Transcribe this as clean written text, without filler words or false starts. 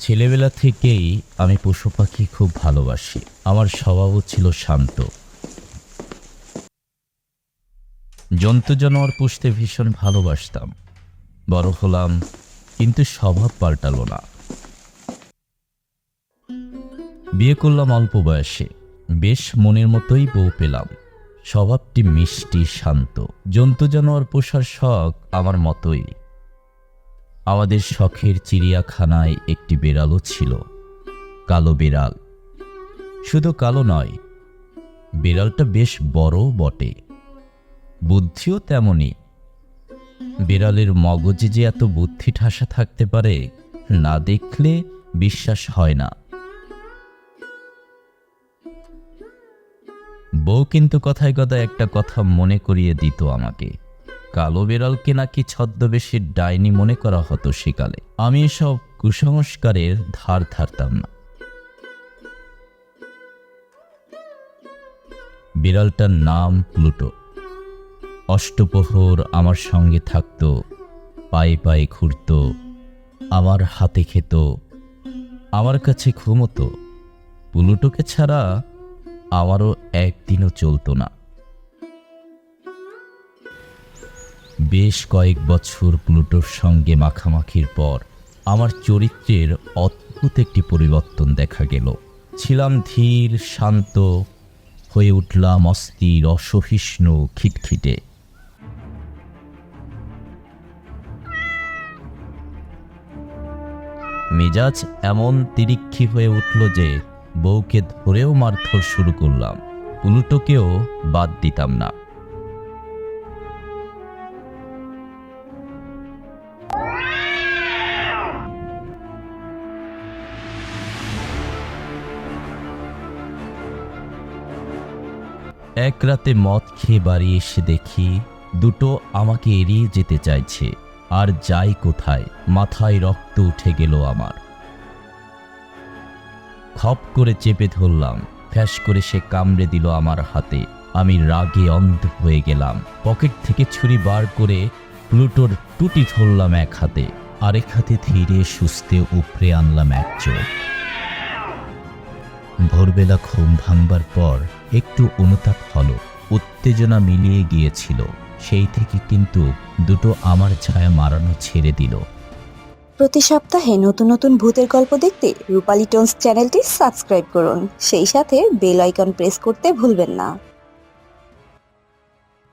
ছেলেবেলা থেকেই আমি পশু পাখি খুব ভালোবাসি। আমার স্বভাবও ছিল শান্ত। জন্তু জানোয়ার পুষতে ভীষণ ভালোবাসতাম। বড় হলাম, কিন্তু স্বভাব পাল্টালো না। বিয়ে করলাম অল্প বয়সে। বেশ মনের মতোই বউ পেলাম। স্বভাবটি মিষ্টি, শান্ত। জন্তু জানোয়ার পোষার শখ আমার মতোই। আমাদের শখের চিড়িয়াখানায় একটি বিড়ালও ছিল, কালো বিড়াল। শুধু কালো নয়, বিড়ালটা বেশ বড়ও বটে, বুদ্ধিও তেমনই। বিড়ালের মগজে যে এত বুদ্ধি ঠাসা থাকতে পারে, না দেখলে বিশ্বাস হয় না। বউ কিন্তু কথায় কথায় একটা কথা মনে করিয়ে দিত আমাকে। কালো বিড়ালকে নাকি ছদ্মবেশীর ডাইনি মনে করা হতো সেকালে। আমি এসব কুসংস্কারের ধার ধারতাম না। বিড়ালটার নাম প্লুটো। অষ্টপ্রহর আমার সঙ্গে থাকত, পায়ে পায়ে ঘুরত, আমার হাতে খেত, আমার কাছে ঘুমতো। প্লুটোকে ছাড়া আমারও একদিনও চলতো না। বেশ কয়েক বছর প্লুটোর সঙ্গে মাখামাখির পর আমার চরিত্রের অদ্ভুত একটি পরিবর্তন দেখা গেল। ছিলাম ধীর, শান্ত, হয়ে উঠলাম অস্থির, অসহিষ্ণু, খিটখিটে। মেজাজ এমন তিরিক্ষি হয়ে উঠল যে বউকে ধরেও মারধর শুরু করলাম। প্লুটোকেও বাদ দিতাম না। এক রাতে মদ খেয়ে বাড়ি এসে দেখি দুটো আমাকে এড়িয়ে যেতে চাইছে। আর যাই কোথায়, মাথায় রক্ত উঠে গেল আমার। খপ করে চেপে ধরলাম, ফ্যাস করে সে কামড়ে দিল আমার হাতে। আমি রাগে অন্ধ হয়ে গেলাম। পকেট থেকে ছুরি বার করে প্লুটোর টুটি ধরলাম এক হাতে, আরেক হাতে ধীরে সুস্থে উপড়ে আনলাম এক চোখ। ভোরবেলা ঘুম ভাঙবার পর একটু অনুতাপ হলো, উত্তেজনা মিলিয়ে গিয়েছিল। সেই থেকে কিন্তু দুটো আমার ছায়া মারানো ছেড়ে দিল। প্রতি সপ্তাহে নতুন নতুন ভূতের গল্প দেখতে রূপালী টোনস চ্যানেলটি সাবস্ক্রাইব করুন, সেই সাথে বেল আইকন প্রেস করতে ভুলবেন না।